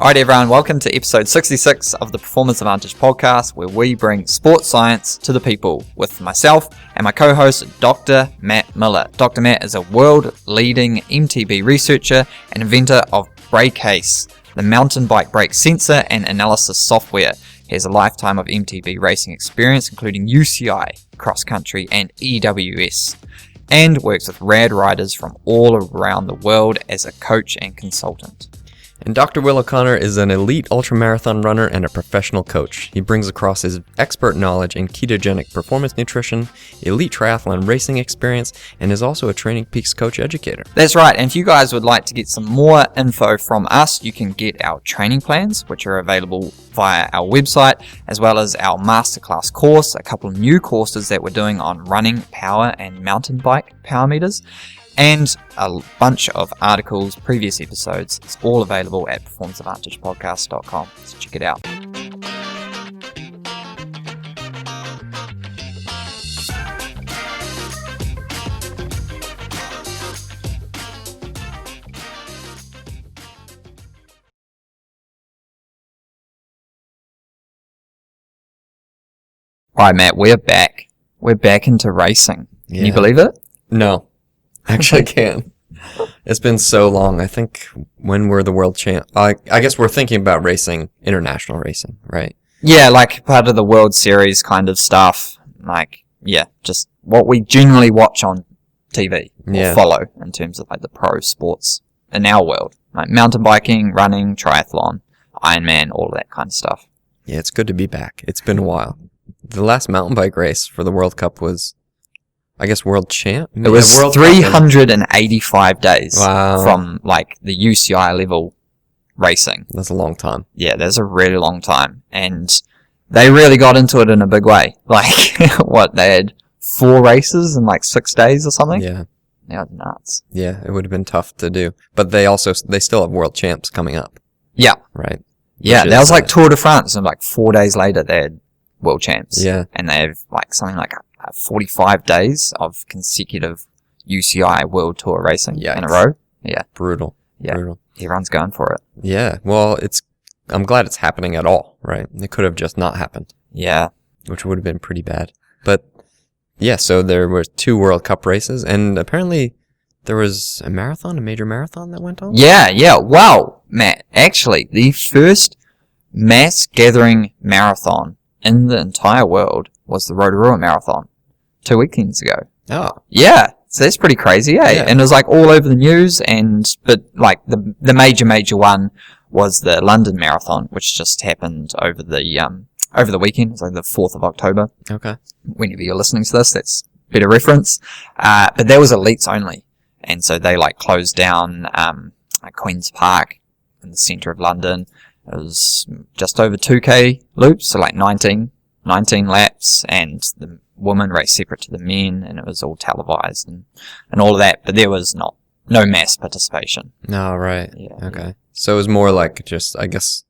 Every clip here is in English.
Alright everyone, welcome to episode 66 of the Performance Advantage podcast, where we bring sports science to the people with myself and my co-host Dr. Matt Miller. Dr. Matt is a world-leading MTB researcher and inventor of BrakeAce, the mountain bike brake sensor and analysis software. He has a lifetime of MTB racing experience, including UCI, cross-country and EWS, and works with rad riders from all around the world as a coach and consultant. And Dr. Will O'Connor is an elite ultramarathon runner and a professional coach. He brings across his expert knowledge in ketogenic performance nutrition, elite triathlon racing experience, and is also a Training Peaks coach educator. That's right, and if you guys would like to get some more info from us, you can get our training plans, which are available via our website, as well as our masterclass course, a couple of new courses that we're doing on running, power, and mountain bike power meters, and a bunch of articles, previous episodes. It's all available at performanceadvantagepodcast.com, so check it out. Alright Matt, we're back. We're back into racing. Can you believe it? No. Actually can. It's been so long. I think when we're the world champ, I guess we're thinking about racing, international racing, right? Yeah, like part of the World Series kind of stuff. Like, yeah, just what we generally watch on TV or follow in terms of like the pro sports in our world. Like mountain biking, running, triathlon, Ironman, all of that kind of stuff. Yeah, it's good to be back. It's been a while. The last mountain bike race for the World Cup was, I guess, world champ? It was 385 days from, like, the UCI level racing. That's a long time. Yeah, that's a really long time. And they really got into it in a big way. Like, they had 4 races in, like, 6 days or something? Yeah. Yeah, nuts. Yeah, it would have been tough to do. But they still have world champs coming up. Yeah. Right? Yeah, that was like Tour de France, and, like, 4 days later they had world champs. Yeah. And they have, like, something like 45 days of consecutive UCI World Tour racing in a row. Yeah. Brutal. Yeah. Brutal. Everyone's going for it. Yeah. Well, I'm glad it's happening at all, right? It could have just not happened. Yeah. Which would have been pretty bad. But, yeah, so there were 2 World Cup races, and apparently there was a major marathon that went on? Yeah. Wow, Matt. Actually, the first mass gathering marathon in the entire world was the Rotorua Marathon 2 weekends ago. Oh. Yeah. So that's pretty crazy, eh? Yeah. And it was like all over the news, but like the major one was the London Marathon, which just happened over the weekend. It's like the 4th of October. Okay. Whenever you're listening to this, that's better reference. But that was elites only. And so they like closed down Queen's Park in the centre of London. It was just over 2k loops, so like 19 laps, and the women raced separate to the men, and it was all televised and all of that, but there was no mass participation. No, right. Yeah, okay. Yeah. So it was more like just, I guess,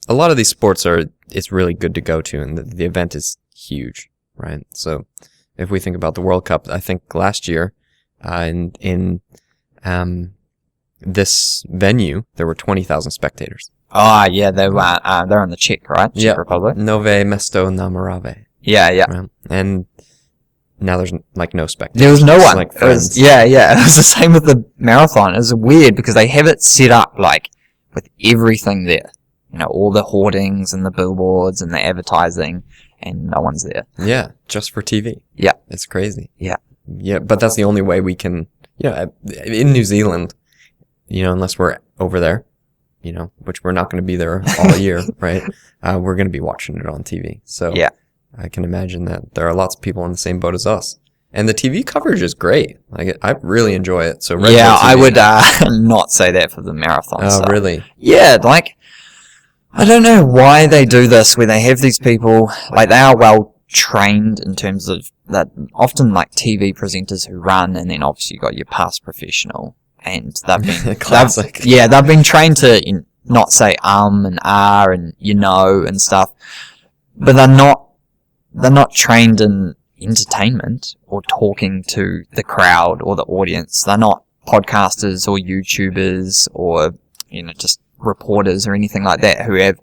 a lot of these sports it's really good to go to, and the event is huge, right? So if we think about the World Cup, I think last year, in this venue, there were 20,000 spectators. Oh, yeah, they're in the Czech, right? Czech Republic. Nove Mesto na Moravě. Yeah. Right? And now there's like no spectators. There was no one. Like it was, yeah. It was the same with the marathon. It was weird because they have it set up like with everything there. You know, all the hoardings and the billboards and the advertising, and no one's there. Yeah, just for TV. Yeah. It's crazy. Yeah. Yeah, but that's the only way we can, in New Zealand, unless we're over there, which we're not going to be there all year, right? We're going to be watching it on TV. So yeah. I can imagine that there are lots of people in the same boat as us. And the TV coverage is great. I really enjoy it. So I would not say that for the marathon. Oh, really? Yeah, like, I don't know why they do this, where they have these people, like, they are well trained in terms of that, often like TV presenters who run, and then obviously you got your past professional, and they've been classic. They've been trained to not say and and and stuff, but they're not trained in entertainment or talking to the crowd or the audience. They're not podcasters or YouTubers or just reporters or anything like that who have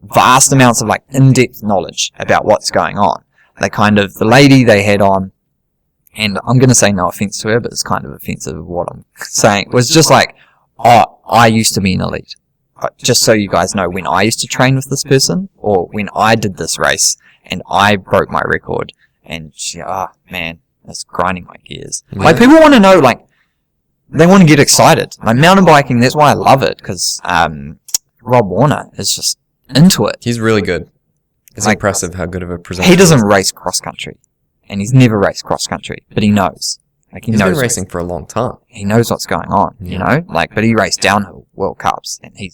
vast amounts of like in-depth knowledge about what's going on. The lady they had on, and I'm going to say no offense to her, but it's kind of offensive of what I'm saying, was just like, oh, I used to be an elite. Just so you guys know, when I used to train with this person, or when I did this race, and I broke my record, and man, that's grinding my gears. Yeah. Like, people want to know, like, they want to get excited. Like, mountain biking, that's why I love it, because Rob Warner is just into it. He's really good. It's Like, impressive how good of a presenter He doesn't race cross-country, and he's never raced cross-country, but he knows. Like, He's been racing for a long time. He knows what's going on, you know? Like, but he raced downhill World Cups, and he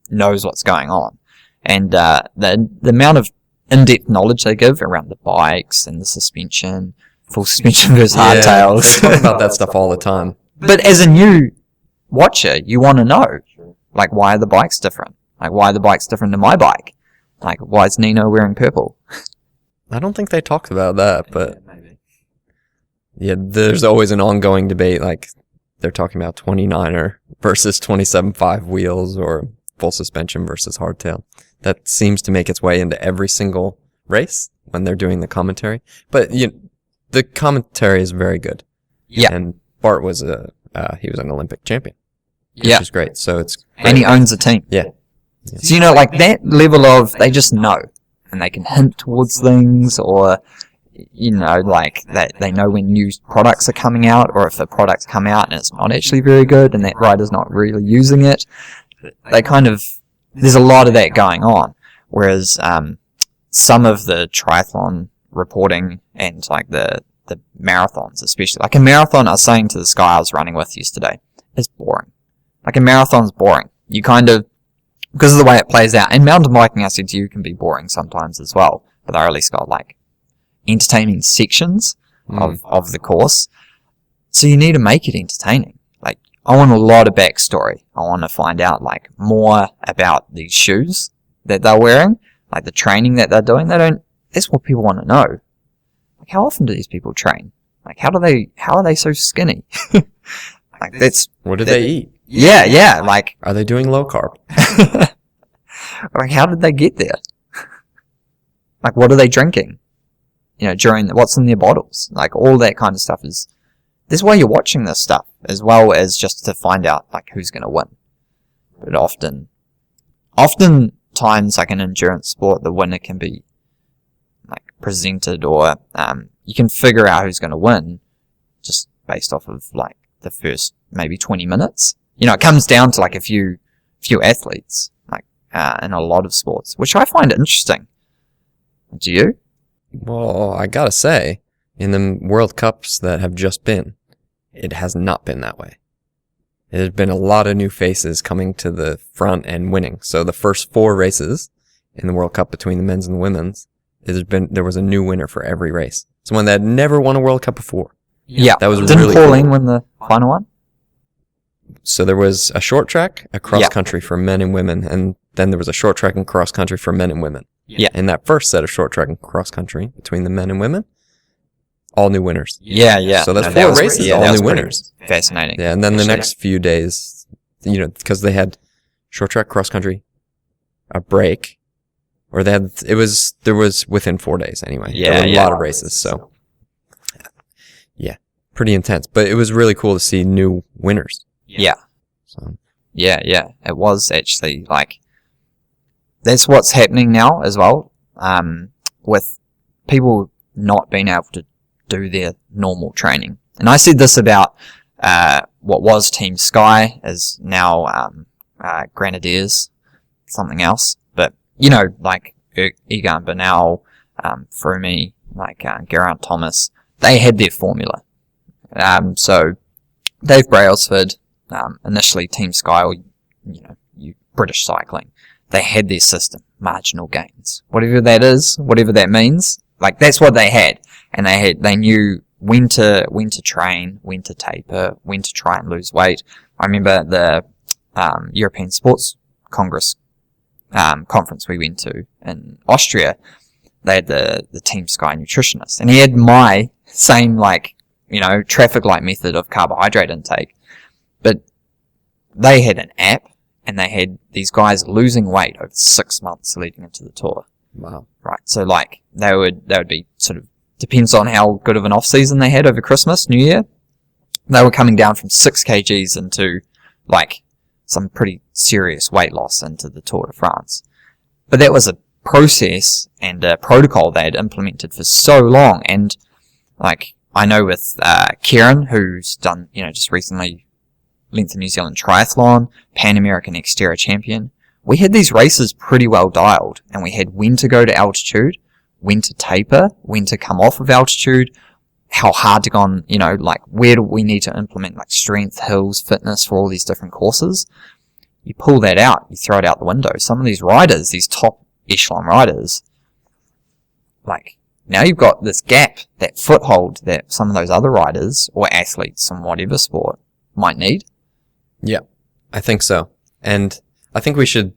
knows what's going on. And the amount of in-depth knowledge they give around the bikes and the suspension, full suspension versus hardtails. They talk about that stuff all the time. But as a new watcher, you want to know, like, why are the bikes different? Like, why are the bikes different to my bike? Like, why is Nino wearing purple? I don't think they talked about that, but yeah, there's always an ongoing debate. Like, they're talking about 29er versus 27.5 wheels, or full suspension versus hardtail. That seems to make its way into every single race when they're doing the commentary. But the commentary is very good. Yeah. And Bart was he was an Olympic champion. Which is great. So it's great. And he owns a team. Yeah. So, like, that level of, they just know. And they can hint towards things, or, like, they know when new products are coming out, or if the products come out and it's not actually very good, and that rider's not really using it. There's a lot of that going on. Whereas, some of the triathlon reporting and, like, the marathons, especially, like a marathon, I was saying to this guy I was running with yesterday, is boring. Like, a marathon's boring. You because of the way it plays out. And mountain biking, I said to you, can be boring sometimes as well. But they're at least got, like, entertaining sections of the course. So you need to make it entertaining. Like, I want a lot of backstory. I want to find out, like, more about these shoes that they're wearing, like the training that they're doing. That's what people want to know. Like, how often do these people train? Like, how are they so skinny? Like, what do they eat? Yeah, like, Are they doing low carb? like, how did they get there? Like, what are they drinking? What's in their bottles? Like, all that kind of stuff that's why you're watching this stuff, as well as just to find out, like, who's going to win. But oftentimes, like an endurance sport, the winner can be, like, presented, or you can figure out who's going to win just based off of, like, the first maybe 20 minutes. It comes down to, like, a few athletes, like, in a lot of sports, which I find interesting. Do you? Well, I gotta say, in the World Cups that have just been, it has not been that way. There's been a lot of new faces coming to the front and winning. So the first 4 races in the World Cup between the men's and the women's, there was a new winner for every race. Someone that had never won a World Cup before. Yeah. That was Didn't really Pauline cool. win the final one? So there was a short track, a cross country for men and women, and then there was a short track and cross country for men and women. Yeah. In that first set of short track and cross country between the men and women, all new winners. Yeah. So that's 4 races, all new winners. Fascinating. Yeah, and then the next few days, because they had short track, cross country, a break, or there was within 4 days anyway. Yeah, there were a lot of races, so yeah, pretty intense. But it was really cool to see new winners. Yeah. So Yeah. It was actually, like, that's what's happening now as well, with people not being able to do their normal training. And I said this about what was Team Sky is now Grenadiers, something else. But, like Egan Bernal, Froome, like Geraint Thomas, they had their formula. So Dave Brailsford, initially Team Sky, or British Cycling, they had their system, marginal gains, whatever that is, whatever that means. Like, that's what they had, and they knew when to train, when to taper, when to try and lose weight. I remember the European Sports Congress conference we went to in Austria. They had the Team Sky nutritionist, and he had my same, like, traffic light method of carbohydrate intake, but they had an app, and they had these guys losing weight over 6 months leading into the tour. Wow. Right. So like they would be sort of, depends on how good of an off season they had over Christmas, New Year. They were coming down from 6 kgs into like some pretty serious weight loss into the Tour de France. But that was a process and a protocol they had implemented for so long. And like I know with Kieran, who's done, just recently Length of New Zealand Triathlon, Pan American Xterra champion, we had these races pretty well dialed, and we had when to go to altitude, when to taper, when to come off of altitude, how hard to go on, like where do we need to implement like strength, hills, fitness for all these different courses. You pull that out, you throw it out the window. Some of these riders, these top echelon riders, like now you've got this gap, that foothold that some of those other riders or athletes in whatever sport might need. Yeah, I think so. And I think we should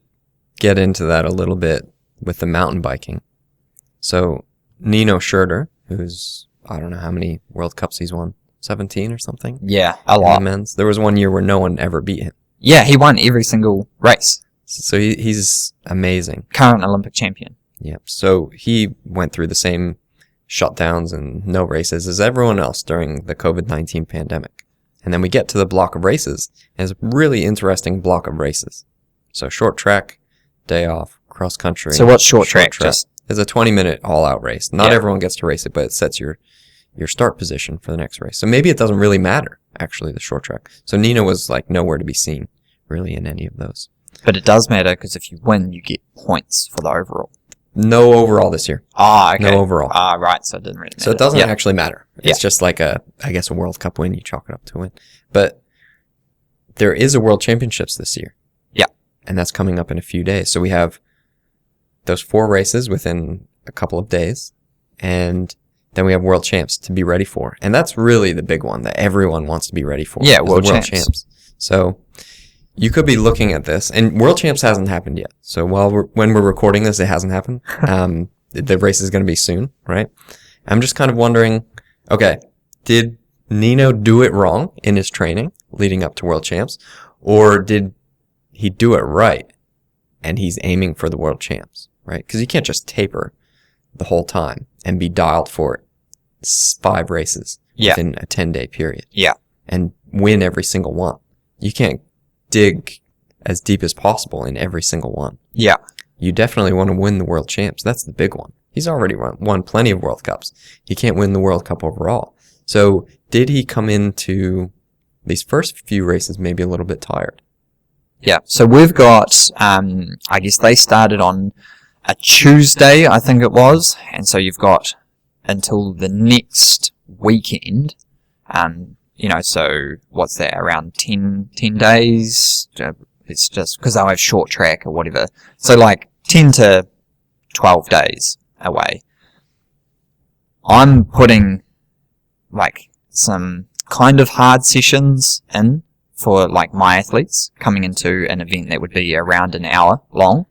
get into that a little bit with the mountain biking. So Nino Schurter, who's, I don't know how many World Cups he's won, 17 or something? Yeah, a lot. In the men's. There was one year where no one ever beat him. Yeah, he won every single race. So he's amazing. Current Olympic champion. Yeah, so he went through the same shutdowns and no races as everyone else during the COVID-19 pandemic. And then we get to the block of races, and it's a really interesting block of races. So short track, day off, cross country. So what's short track? Just it's a 20-minute all-out race. Not everyone gets to race it, but it sets your start position for the next race. So maybe it doesn't really matter, actually, the short track. So Nino was like nowhere to be seen, really, in any of those. But it does matter because if you win, you get points for the overall. No overall this year. Ah, okay. No overall. Ah, right. So it didn't really matter. So it doesn't actually matter. It's just like a World Cup win. You chalk it up to a win. But there is a World Championships this year. Yeah. And that's coming up in a few days. So we have those 4 races within a couple of days. And then we have World Champs to be ready for. And that's really the big one that everyone wants to be ready for. Yeah, World Champs. So you could be looking at this, and World Champs hasn't happened yet. So when we're recording this, it hasn't happened. The race is going to be soon, right? I'm just kind of wondering, okay, did Nino do it wrong in his training leading up to World Champs, or did he do it right and he's aiming for the World Champs, right? Because you can't just taper the whole time and be dialed for 5 races within a 10-day period. Yeah. And win every single one. You can't dig as deep as possible in every single one. Yeah. You definitely want to win the World Champs. That's the big one. He's already won plenty of World Cups. He can't win the World Cup overall. So did he come into these first few races maybe a little bit tired? Yeah. So we've got, I guess they started on a Tuesday, I think it was. And so you've got until the next weekend, so what's that, around 10 days? It's just because they'll have short track or whatever. So like 10 to 12 days away. I'm putting like some kind of hard sessions in for like my athletes coming into an event that would be around an hour long.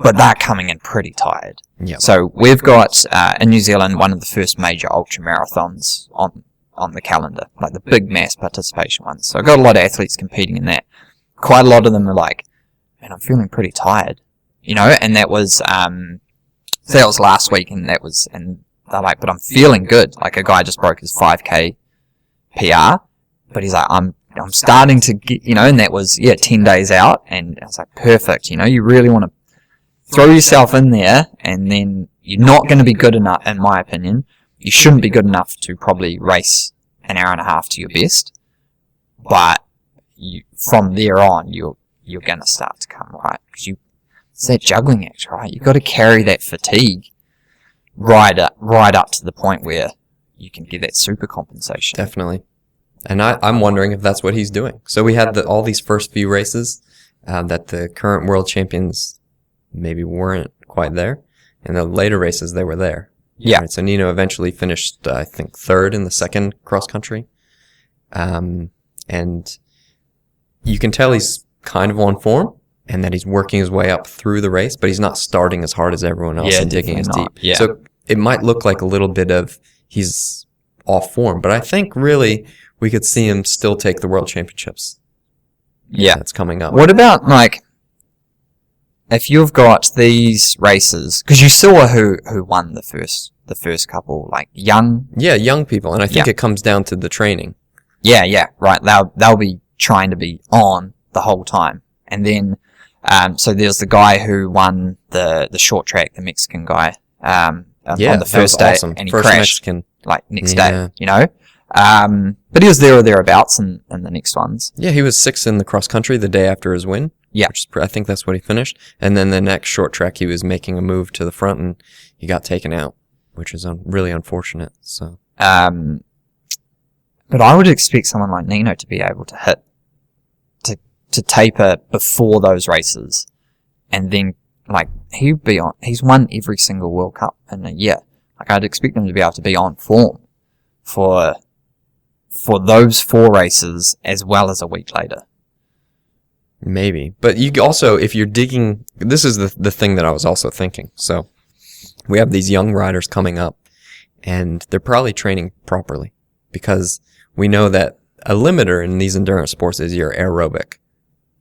But they're coming in pretty tired. Yep. So we've got, in New Zealand, one of the first major ultra marathons on the calendar, like the big mass participation ones. So I've got a lot of athletes competing in that. Quite a lot of them are like, man, I'm feeling pretty tired, and that was last week, and they're like, but I'm feeling good. Like a guy just broke his 5K PR, but he's like, I'm starting to get, and that was, 10 days out, and I was like, perfect, you really want to throw yourself in there, and then you're not going to be good enough, in my opinion. You shouldn't be good enough to probably race an hour and a half to your best, but from there on, you're going to start to come right, because it's that juggling act, right? You've got to carry that fatigue right up to the point where you can get that super compensation. Definitely. And I'm wondering if that's what he's doing. So we had all these first few races that the current world champions maybe weren't quite there, and the later races they were there. Yeah. Right, so Nino eventually finished, I think, 3rd in the second cross country. And you can tell he's kind of on form and that he's working his way up through the race, but he's not starting as hard as everyone else and digging as deep. Yeah. So it might look like a little bit of he's off form, but I think really we could see him still take the World Championships that's coming up. What about, like, if you've got these races, because you saw who won the first couple, like young people, and I think it comes down to the training. Right. They'll be trying to be on the whole time, and then so there's the guy who won the short track, the Mexican guy, on the first day, awesome. and he first crashed Mexican. like next day, you know. But he was there or thereabouts in the next ones. Yeah, he was 6th in the cross country the day after his win. Yeah. I think that's what he finished. And then the next short track, he was making a move to the front and he got taken out, which is really unfortunate. So, but I would expect someone like Nino to be able to hit, to taper before those races. And then, like, he's won every single World Cup in a year. Like, I'd expect him to be able to be on form for those 4 races as well as a week later. Maybe. But you also, if you're digging, this is the thing that I was also thinking. So we have these young riders coming up and they're probably training properly because we know that a limiter in these endurance sports is your aerobic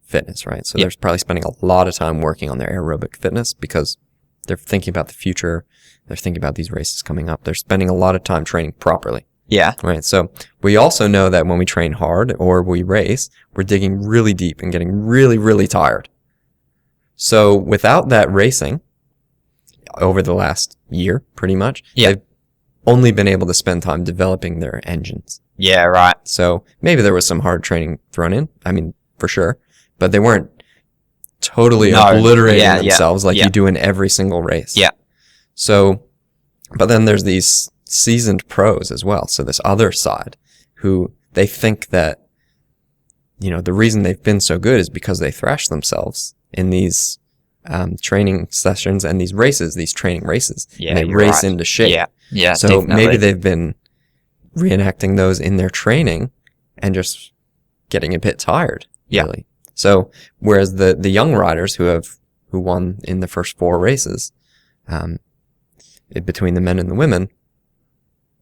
fitness, right? So they're probably spending a lot of time working on their aerobic fitness because they're thinking about the future. They're thinking about these races coming up. They're spending a lot of time training properly. Yeah. Right. So we also know that when we train hard or we race, we're digging really deep and getting really, really tired. So without that racing over the last year, pretty much, they've only been able to spend time developing their engines. Yeah, right. So maybe there was some hard training thrown in. I mean, for sure. But they weren't totally obliterating themselves like you do in every single race. Yeah. So, but then there's these seasoned pros as well. So this other side who they think that, you know, the reason they've been so good is because they thrash themselves in these training sessions and these races, these training races. Yeah, and they race into shape. Yeah. So definitely. maybe they've been reenacting those in their training and just getting a bit tired. Yeah. Really. So whereas the young riders who won in the first 4 races, between the men and the women,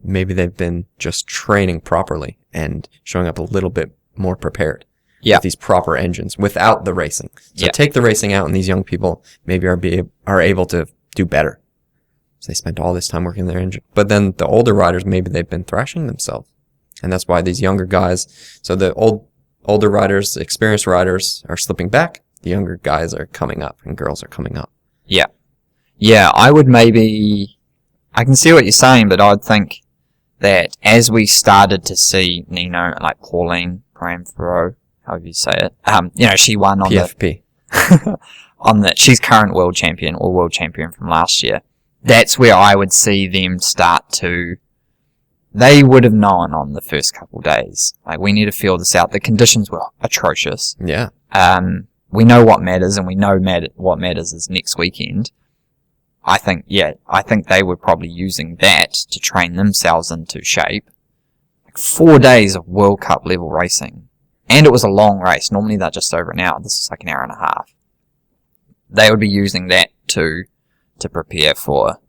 maybe they've been just training properly and showing up a little bit more prepared with these proper engines without the racing. So take the racing out and these young people maybe are able to do better. So they spent all this time working their engine. But then the older riders, maybe they've been thrashing themselves. And that's why these younger guys, so the older riders, experienced riders are slipping back. The younger guys are coming up and girls are coming up. Yeah, I can see what you're saying, but I'd think that as we started to see Nino, like Pauline Pramfero, however you say it, you know, she won on PFP. She's current world champion or world champion from last year. That's where I would see them start to, they would have known on the first couple days, like, we need to feel this out. The conditions were atrocious. Yeah. We know what matters, and we know what matters is next weekend. I think they were probably using that to train themselves into shape. Like 4 days of World Cup level racing. And it was a long race. Normally they're just over an hour. This is like an hour and a half. They would be using that to prepare for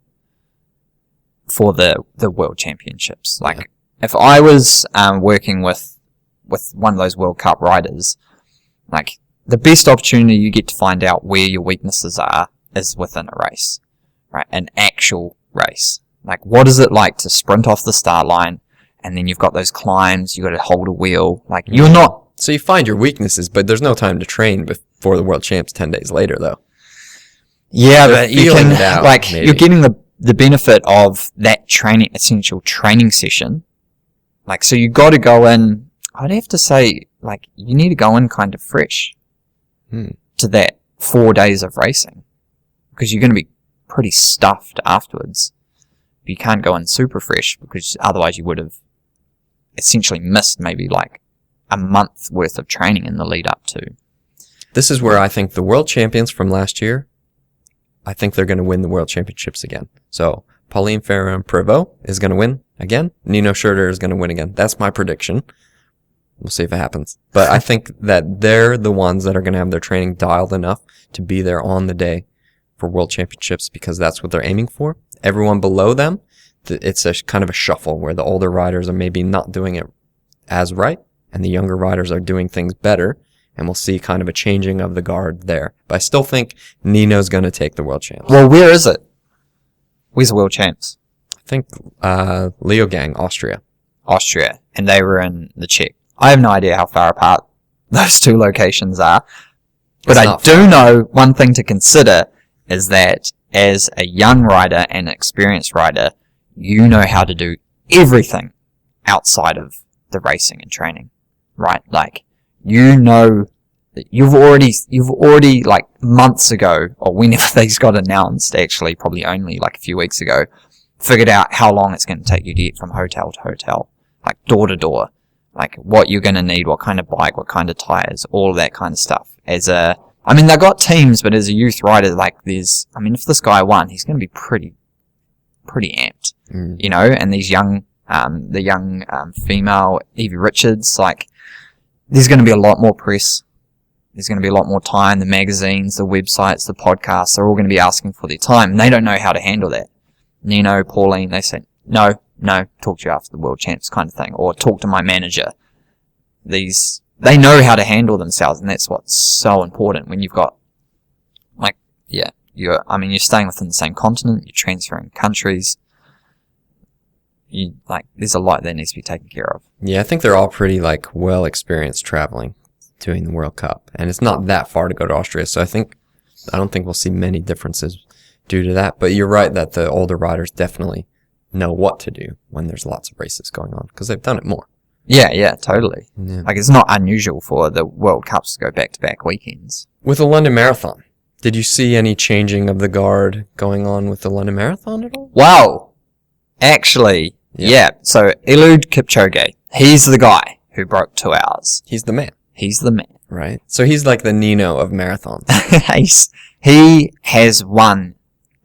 the World Championships. Like, if I was working with one of those World Cup riders, like, the best opportunity you get to find out where your weaknesses are is within a race. Right, an actual race. Like, what is it like to sprint off the start line, and then you've got those climbs, you got to hold a wheel. Like, you're not. So you find your weaknesses, but there's no time to train before the World Champs 10 days later, though. Yeah, but you can, maybe. you're getting the benefit of that essential training session. Like, so you got to go in. I'd have to say, like, you need to go in kind of fresh to that 4 days of racing, because you're going to be pretty stuffed afterwards. You can't go in super fresh, because otherwise you would have essentially missed maybe like a month worth of training in the lead up to. This is where I think the world champions from last year, I think they're going to win the world championships again. So Pauline Ferrand-Prévot is going to win again. Nino Schurter is going to win again. That's my prediction. We'll see if it happens. But I think that they're the ones that are going to have their training dialed enough to be there on the day for world championships, because that's what they're aiming for. Everyone below them, it's a kind of a shuffle where the older riders are maybe not doing it as right, and the younger riders are doing things better, and we'll see kind of a changing of the guard there. But I still think Nino's going to take the world champs. Well, where is it? Where's the world champs? I think Leogang, Austria. Austria, and they were in the Czech. I have no idea how far apart those two locations are, but I do know one thing to consider is that as a young rider and experienced rider, you know how to do everything outside of the racing and training, right? Like, you know that you've already like months ago, or whenever these got announced, actually probably only like a few weeks ago, figured out how long it's going to take you to get from hotel to hotel, like door to door, like what you're going to need, what kind of bike, what kind of tires, all of that kind of stuff. I mean, they've got teams, but as a youth rider, like if this guy won, he's going to be pretty amped, you know, and these the young female, Evie Richards, like, there's going to be a lot more press. There's going to be a lot more time. The magazines, the websites, the podcasts, they're all going to be asking for their time, and they don't know how to handle that. Nino, Pauline, they say, no, talk to you after the world champs kind of thing, or talk to my manager. They know how to handle themselves, and that's what's so important when you've got, like, yeah, you're staying within the same continent, you're transferring countries, there's a lot that needs to be taken care of. Yeah, I think they're all pretty, like, well experienced traveling, doing the World Cup, and it's not that far to go to Austria, so I don't think we'll see many differences due to that, but you're right that the older riders definitely know what to do when there's lots of races going on, because they've done it more. Yeah, totally. Yeah. Like, it's not unusual for the World Cups to go back-to-back weekends. With the London Marathon, did you see any changing of the guard going on with the London Marathon at all? Wow! Actually, yeah. So, Eliud Kipchoge, he's the guy who broke 2 hours. He's the man. Right. So he's like the Nino of marathons. He has won,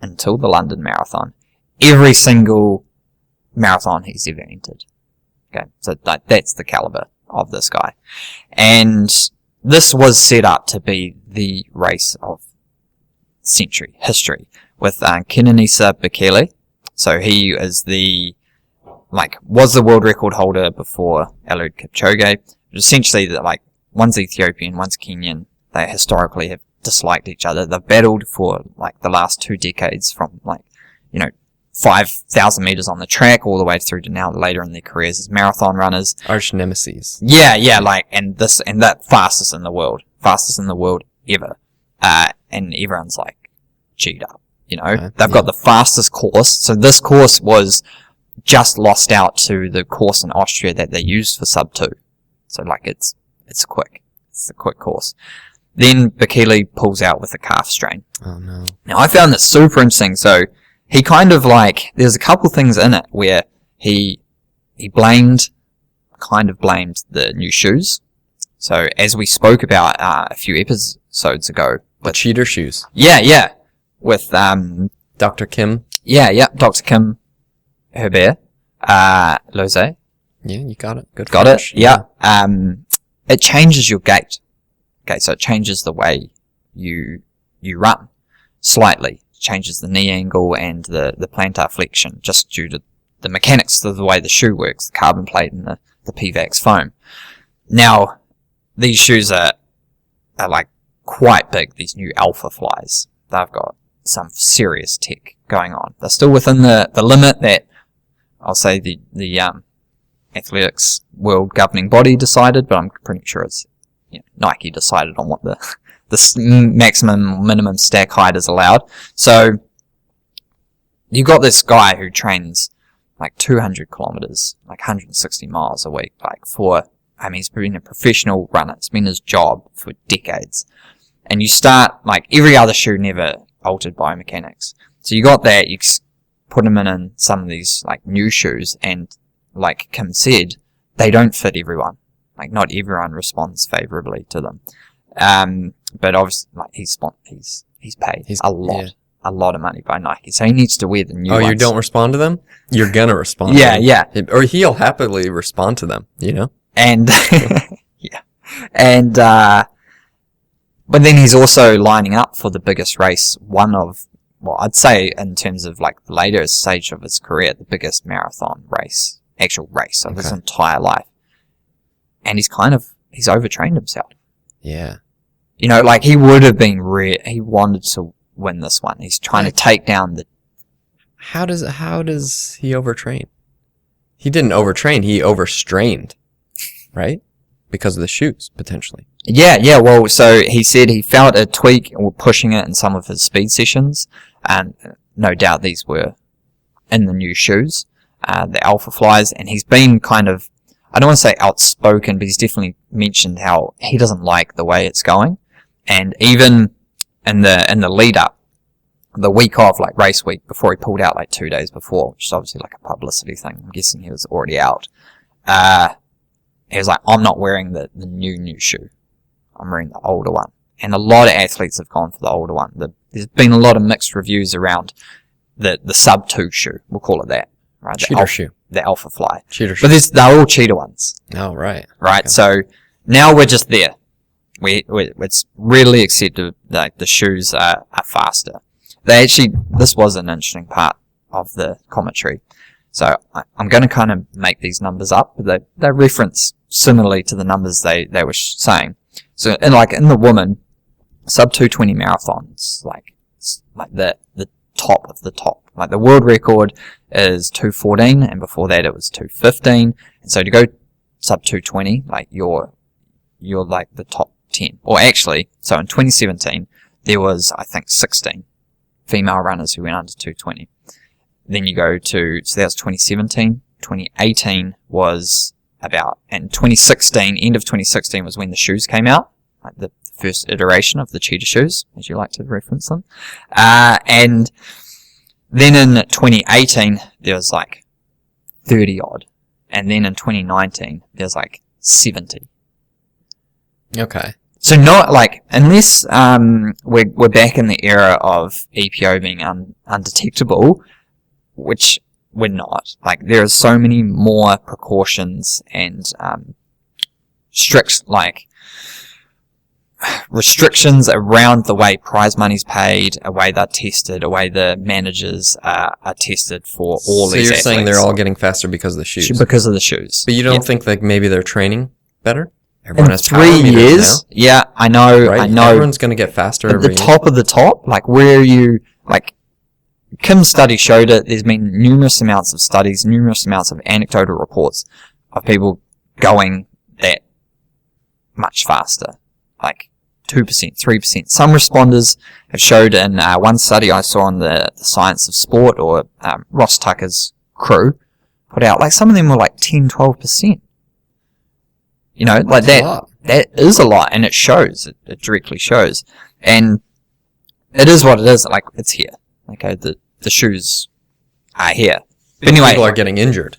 until the London Marathon, every single marathon he's ever entered. Okay, so that's the caliber of this guy. And this was set up to be the race of century history with Kenenisa Bekele. So he is was the world record holder before Eliud Kipchoge. Essentially, one's Ethiopian, one's Kenyan. They historically have disliked each other. They've battled for the last 2 decades, from 5,000 meters on the track all the way through to now later in their careers as marathon runners. Arch nemesis. Yeah, and that fastest in the world ever. And everyone's G'd up, They've got the fastest course. So this course was just lost out to the course in Austria that they used for sub 2. So it's quick. It's a quick course. Then Bekele pulls out with a calf strain. Oh no. Now I found this super interesting. So he kind of there's a couple things in it where he blamed the new shoes. So as we spoke about a few episodes ago, the cheater shoes. Yeah. With Dr. Kim. Yeah, Dr. Kim Herbert, Loze. Yeah, you got it. Good. Got it. Yeah. It changes your gait. Okay, so it changes the way you run slightly. It changes the knee angle and the plantar flexion, just due to the mechanics of the way the shoe works, the carbon plate and the PVAX foam. Now, these shoes are quite big. These new Alpha Flies. They've got some serious tech going on. They're still within the limit that I'll say the athletics world governing body decided, but I'm pretty sure it's Nike decided on what the maximum minimum stack height is allowed. So you got this guy who trains 200 kilometers, 160 miles a week, he's been a professional runner. It's been his job for decades. And you start, every other shoe never altered biomechanics. So you got that, you put him in some of these, new shoes, and like Kim said, they don't fit everyone. Not everyone responds favorably to them. But obviously, he's paid a lot of money by Nike, so he needs to wear the new ones. Oh, you don't respond to them? You're gonna respond to them. Yeah. Or he'll happily respond to them, And, but then he's also lining up for the biggest race, I'd say in terms of the later stage of his career, the biggest marathon actual race of his entire life. And he's overtrained himself. Yeah. You know, like he would have been he wanted to win this one. He's trying to take down the... How does he overtrain? He didn't overtrain, he overstrained, right? Because of the shoes, potentially. Yeah, well, so he said he felt a tweak or pushing it in some of his speed sessions, and no doubt these were in the new shoes, the Alpha Flies, and he's been kind of, I don't want to say outspoken, but he's definitely mentioned how he doesn't like the way it's going, and even in the lead up, the week of, like race week, before he pulled out like 2 days before, which is obviously like a publicity thing, I'm guessing he was already out, he was like, I'm not wearing the new shoe. I'm wearing the older one. And a lot of athletes have gone for the older one. There's been a lot of mixed reviews around the sub 2 shoe. We'll call it that. Right? Cheater shoe. The Alpha Fly. Cheater shoe. But they're all cheater ones. Oh, right. Right? Okay. So now we're just there. It's readily accepted that the shoes are faster. This was an interesting part of the commentary. So I'm going to kind of make these numbers up. They reference similarly to the numbers they were saying. So in the woman, sub 220 marathons, like the top of the top. Like the world record is 214, and before that it was 215. And so to go sub 220, like you're like the top 10. Or actually, so in 2017 there was I think 16 female runners who went under 220. Then you go to, so that was 2017. 2018 was and 2016, end of 2016 was when the shoes came out, like the first iteration of the cheetah shoes, as you like to reference them. And then in 2018, there was like 30 odd. And then in 2019, there's like 70. Okay. So not like, unless we're back in the era of EPO being undetectable, which we're not. Like, there are so many more precautions and strict, like, restrictions around the way prize money's paid, a way they're tested, a way the managers are tested for all these athletes. So you're saying they're all getting faster because of the shoes? Because of the shoes. But you don't think like maybe they're training better? Everyone has 3 years? Yeah, I know, right? I know. Everyone's going to get faster at the top of the top, like, where are you, like, Kim's study showed it. There's been numerous amounts of studies, numerous amounts of anecdotal reports of people going that much faster, like 2%, 3%. Some responders have showed in one study I saw on the Science of Sport, or Ross Tucker's crew put out, like some of them were like 10, 12%. You know, like that is a lot, and it shows. It directly shows. And it is what it is. Like, it's here. Okay, the shoes are here. But anyway, people are getting injured.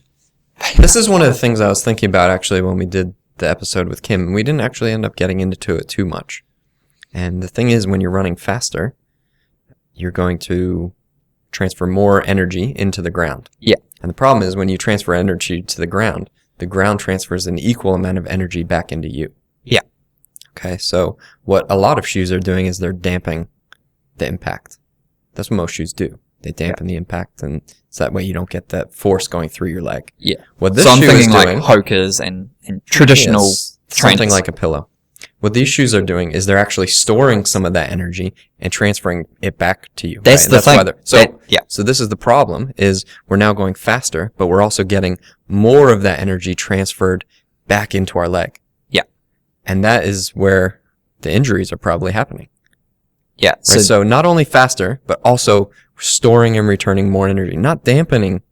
This is one of the things I was thinking about actually when we did the episode with Kim. We didn't actually end up getting into it too much. And the thing is, when you're running faster, you're going to transfer more energy into the ground. Yeah. And the problem is when you transfer energy to the ground transfers an equal amount of energy back into you. Yeah. Okay, so what a lot of shoes are doing is they're damping the impact. That's what most shoes do. They dampen the impact, and so that way you don't get that force going through your leg. Yeah. What this so I'm shoe thinking is doing, like Hoka's and traditional trainers. something like a pillow. What these shoes are doing is they're actually storing some of that energy and transferring it back to you. That's right? the thing. So this is the problem, is we're now going faster, but we're also getting more of that energy transferred back into our leg. Yeah. And that is where the injuries are probably happening. Yeah. Right? So not only faster, but also storing and returning more energy, not dampening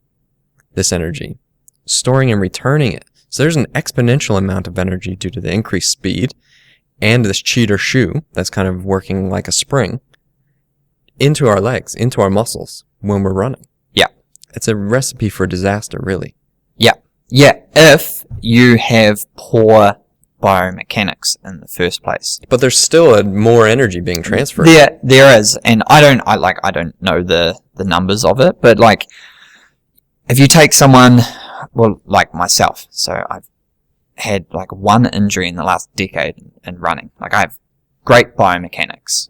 this energy, storing and returning it. So there's an exponential amount of energy due to the increased speed and this cheater shoe that's kind of working like a spring into our legs, into our muscles when we're running. Yeah. It's a recipe for disaster, really. Yeah. Yeah. If you have poor biomechanics in the first place. But there's still more energy being transferred. There is, and I don't know the numbers of it, but like, if you take someone, well, like myself, so I've had like one injury in the last decade in running. Like, I have great biomechanics.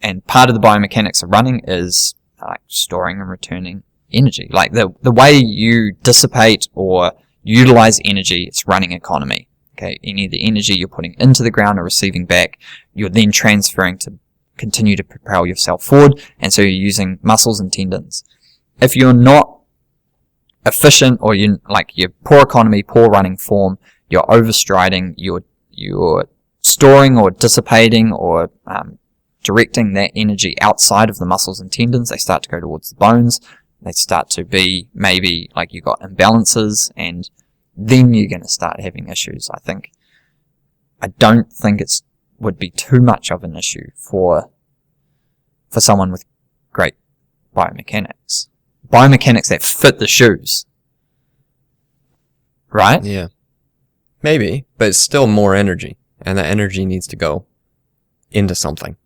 And part of the biomechanics of running is like storing and returning energy. Like the way you dissipate or utilize energy, it's running economy. Okay, any of the energy you're putting into the ground or receiving back, you're then transferring to continue to propel yourself forward, and so you're using muscles and tendons. If you're not efficient, or you're poor economy, poor running form, you're overstriding, you're storing or dissipating or directing that energy outside of the muscles and tendons. They start to go towards the bones. They start to be maybe like you've got imbalances, and then you're going to start having issues. I don't think it's would be too much of an issue for someone with great biomechanics that fit the shoes, right? Yeah, maybe, but it's still more energy, and that energy needs to go into something.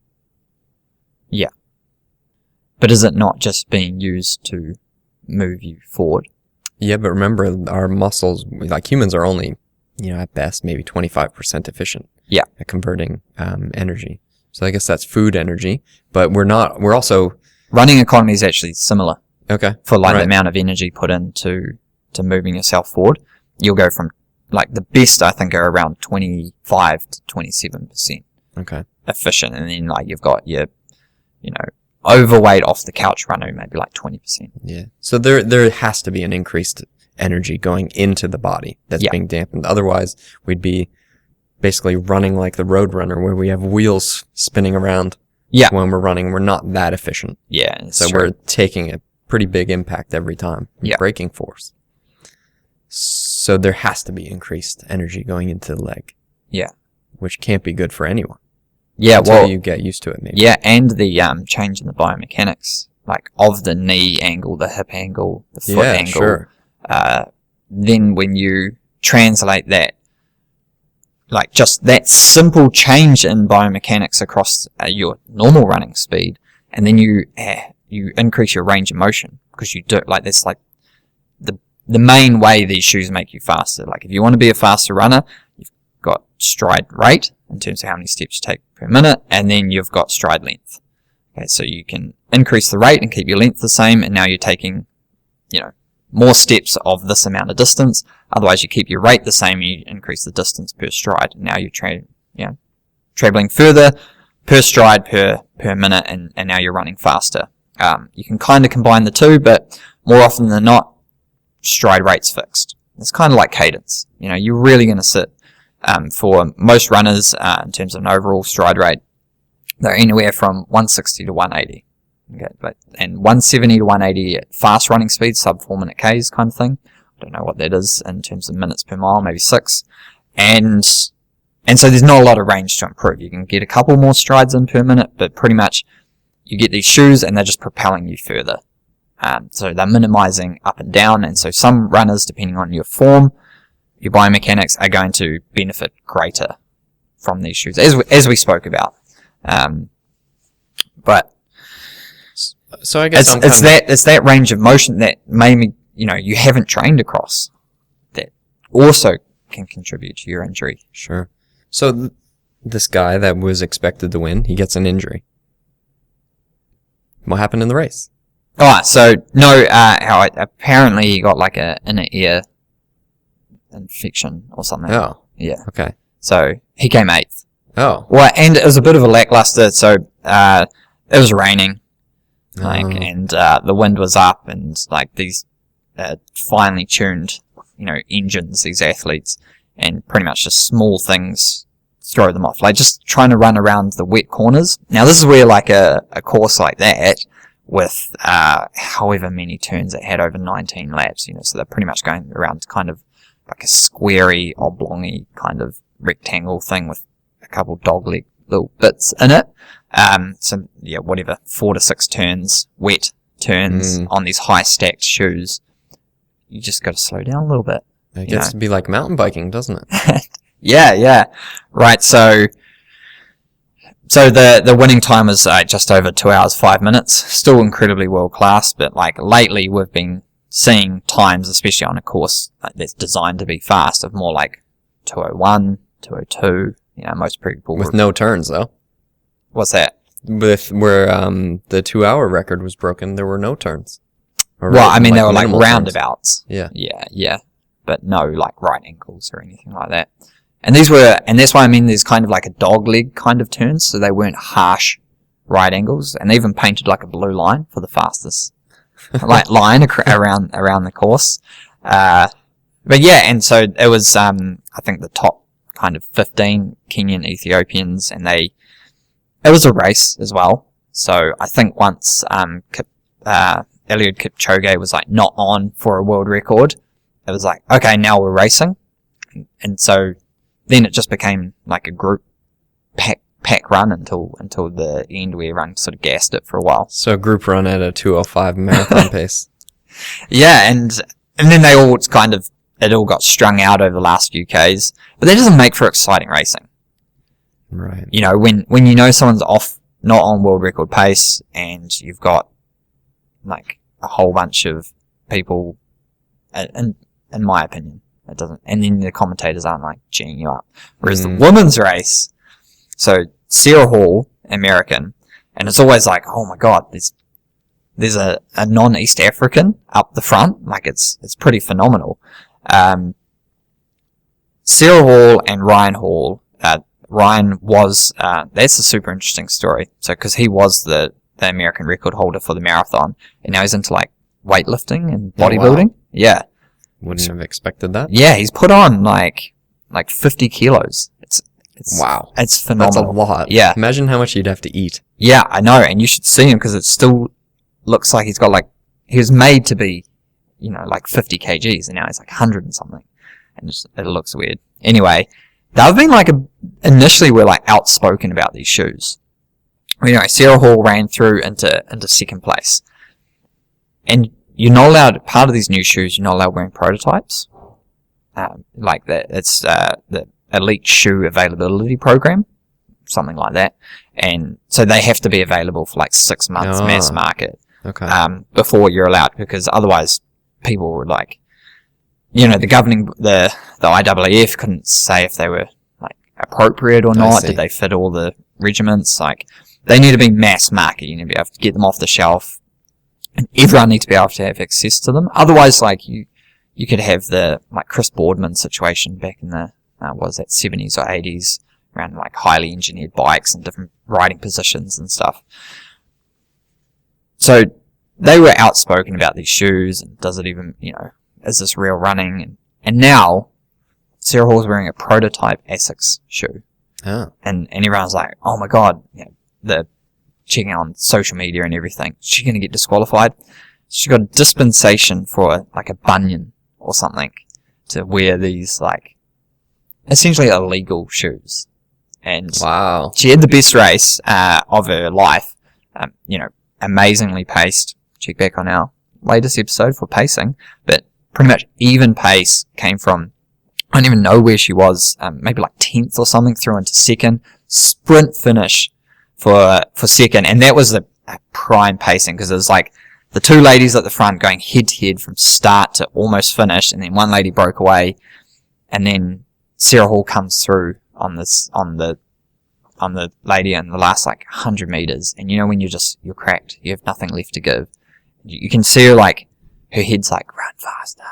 Yeah, but is it not just being used to move you forward? Yeah, but remember, our muscles, like humans, are only, at best, maybe 25% efficient. Yeah. At converting energy. So I guess that's food energy, but we're also... Running economy is actually similar. Okay. For the amount of energy put into moving yourself forward. You'll go from, the best I think are around 25 to 27%. Okay. Efficient. And then you've got your, overweight off the couch runner, maybe 20%. Yeah. So there has to be an increased energy going into the body that's being dampened. Otherwise, we'd be basically running like the road runner, where we have wheels spinning around. Yeah. When we're running, we're not that efficient. Yeah. So we're taking a pretty big impact every time. Yeah. Braking force. So there has to be increased energy going into the leg. Yeah. Which can't be good for anyone. Yeah. Until you get used to it, maybe. Yeah, and the change in the biomechanics, of the knee angle, the hip angle, the foot angle. Sure. Then when you translate that, just that simple change in biomechanics across your normal running speed, and then you increase your range of motion, because you do, that's the main way these shoes make you faster. If you want to be a faster runner, you've got stride rate, in terms of how many steps you take per minute, and then you've got stride length. Okay, so you can increase the rate and keep your length the same, and now you're taking, more steps of this amount of distance. Otherwise, you keep your rate the same, you increase the distance per stride. Now you're traveling further per stride per minute, and now you're running faster. You can kind of combine the two, but more often than not, stride rate's fixed. It's kind of like cadence. You're really going to sit, for most runners, in terms of an overall stride rate, they're anywhere from 160 to 180. Okay, and 170 to 180 at fast running speed, sub 4 minute Ks kind of thing. I don't know what that is in terms of minutes per mile, maybe 6. And so there's not a lot of range to improve. You can get a couple more strides in per minute, but pretty much you get these shoes and they're just propelling you further. So they're minimizing up and down, and so some runners, depending on your form, your biomechanics, are going to benefit greater from these shoes, as we spoke about. But so I guess it's that range of motion that maybe you haven't trained across that also can contribute to your injury. Sure. So this guy that was expected to win, he gets an injury. What happened in the race? So no, apparently he got an inner ear infection or something. Oh. Yeah. Okay. So he came 8th. Oh. Well, and it was a bit of a lackluster. So it was raining, and the wind was up, and these finely tuned, engines, these athletes, and pretty much just small things throw them off. Just trying to run around the wet corners. Now this is where a course like that, with however many turns it had, over 19 laps, so they're pretty much going around kind of like a squarey, oblongy kind of rectangle thing with a couple dogleg little bits in it. So yeah, whatever, 4 to 6 turns, wet turns on these high stacked shoes. You just got to slow down a little bit. It gets to be like mountain biking, doesn't it? Yeah. Right. So the winning time was just over 2 hours 5 minutes. Still incredibly world class, but lately we've been seeing times, especially on a course that's designed to be fast, of more like 2:01, 2:02. Most people with no turns though. What's that? With where the 2 hour record was broken, there were no turns. Well, I mean, they were roundabouts. Yeah. Yeah. But no right angles or anything like that. And that's why I mean there's kind of like a dog leg kind of turns, so they weren't harsh right angles, and they even painted like a blue line for the fastest like line around the course. But yeah, and so it was I think the top kind of 15 Kenyan Ethiopians, and it was a race as well. So I think once Eliud Kipchoge was like not on for a world record, it was like, okay, now we're racing. And so then it just became like a group pack run until the end, where everyone sort of gassed it for a while. So a group run at a 2:05 marathon pace. Yeah, and then it all got strung out over the last few Ks, but that doesn't make for exciting racing. Right. You know, when you know someone's not on world record pace, and you've got like a whole bunch of people, and in my opinion, it doesn't, and then the commentators aren't like cheering you up. Whereas the women's race, so Sarah Hall, American, and it's always like, oh my god, there's a non-East African up the front, like it's pretty phenomenal. Sarah Hall and Ryan Hall, Ryan was, that's a super interesting story. So, cause he was the American record holder for the marathon, and now he's into like weightlifting and bodybuilding. Oh, wow. Yeah. Wouldn't have expected that. Yeah, he's put on like 50 kilos. It's wow. It's phenomenal. That's a lot. Yeah. Imagine how much you'd have to eat. Yeah, I know, and you should see him, because it still looks like he was made to be, you know, like 50 kgs, and now he's like 100 and something, and it looks weird. Anyway, they've been like initially we're like outspoken about these shoes. Anyway, Sarah Hall ran through into second place, and you're not allowed, part of these new shoes, you're not allowed wearing prototypes, like that. It's the Elite Shoe Availability Program, something like that, and so they have to be available for like 6 months mass market. Okay. Before you're allowed, because otherwise people would like, you know, the IAAF couldn't say if they were like appropriate or not. Did they fit all the regiments? Like, they need to be mass market. You need to be able to get them off the shelf, and everyone needs to be able to have access to them. Otherwise, like you could have the like Chris Boardman situation back in the 70s or 80s, around like highly engineered bikes and different riding positions and stuff. So they were outspoken about these shoes, and does it even, you know, is this real running? And now Sarah Hall's wearing a prototype Asics shoe. Oh. And everyone's like, oh my god, you know, the checking on social media and everything, she's going to get disqualified. She got a dispensation for like a bunion or something to wear these like essentially illegal shoes. And wow, she had the best race of her life. You know, amazingly paced. Check back on our latest episode for pacing, but pretty much even pace came from, I don't even know where she was, maybe like 10th or something, through into second, sprint finish for second, and that was the prime pacing, because it was like the two ladies at the front going head to head from start to almost finish, and then one lady broke away, and then Sarah Hall comes through on the lady in the last like 100 meters, and you know when you're cracked, you have nothing left to give. You can see her like, her head's like, run faster.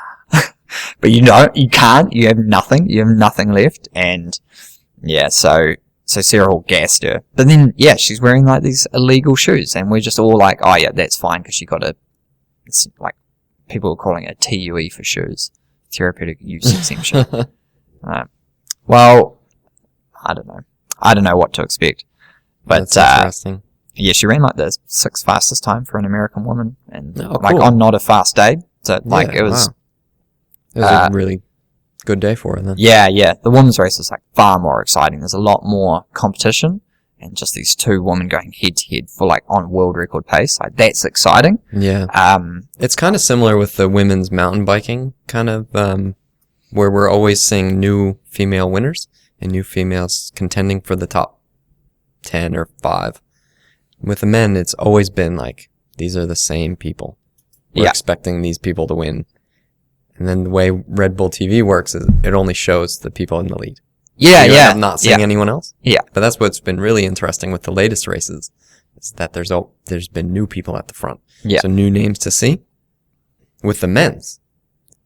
But you can't, you have nothing left, and yeah, so Sarah Hall gassed her. But then, yeah, she's wearing like these illegal shoes, and we're just all like, oh yeah, that's fine, because it's like, people are calling it a TUE for shoes. Therapeutic use exemption. Well, I don't know what to expect. But, that's interesting. Yeah, she ran like the 6th fastest time for an American woman, and like cool. on not a fast day. So like it was, wow. It was a really good day for her then. Yeah. The women's race was like far more exciting. There's a lot more competition, and just these two women going head to head for like on world record pace. Like, that's exciting. Yeah. It's kind of similar with the women's mountain biking kind of, where we're always seeing new female winners and new females contending for the top 10 or 5. With the men, it's always been like, these are the same people. We're expecting these people to win. And then the way Red Bull TV works is it only shows the people in the lead. I'm not seeing anyone else. Yeah. But that's what's been really interesting with the latest races, is that there's been new people at the front. Yeah. So new names to see with the men's.